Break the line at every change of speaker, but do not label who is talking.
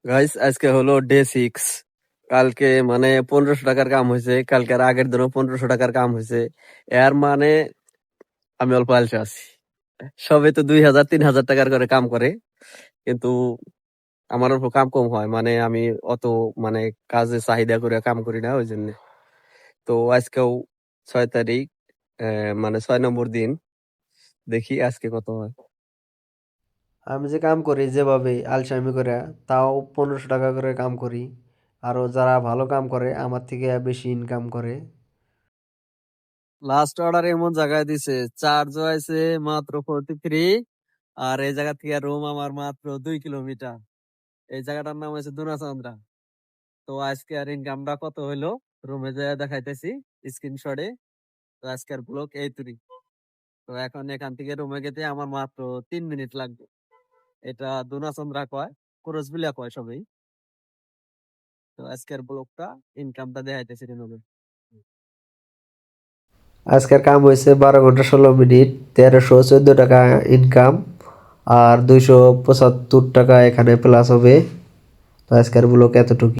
Guys আজকে হলো day 6। কালকে মানে 1500 টাকার কাম হয়েছে, কালকে আর আগের দিনও 1500 টাকার কাম হয়েছে। এর মানে আমি অল্প আলসে আছি। সবে তো 2000 3000 টাকার করে কাম করে, কিন্তু আমার অল্প কাম কম হয়, মানে আমি অত মানে কাজে চাহিদা করে কাম করি না ওই জন্য। তো আজকেও 6 তারিখ, মানে 6 নম্বর দিন। দেখি আজকে কত হয়। আমি যে কাম করি যেভাবে আলসামি করে, তাও 1500 টাকা করে কাম করি। আরো যারা ভালো কাম করে আমার থেকে বেশি ইনকাম করে। লাস্ট অর্ডার এমন জায়গায় দিছে, চার্জ হয়েছে মাত্র 43। আর এই জায়গা থেকে রুম আমার মাত্র 2 কিলোমিটার। এই জায়গাটার নাম হচ্ছে দুনাচন্দ্রা। তো আজকে আর ইনকামটা কত হইলো রুমে যায় দেখাইতেছি স্ক্রিনশটে। তো আজকের ব্লগ এই তুরি। তো এখন এখান থেকে রুমে যেতে আমার মাত্র 3 মিনিট লাগবে। এটা দুনাচন্দ্রা কয়, কুরসবিলা কয় সবাই। তো আজকের ব্লগটা ইনকামটা দেখাইতেছি রুমে। আজকের কাম হয়েছে 12 ঘন্টা 16 মিনিট, 1314 টাকা ইনকাম। আর 275 টাকা এখানে প্লাস হবে। তো আজকের ব্লগ এতটুকু।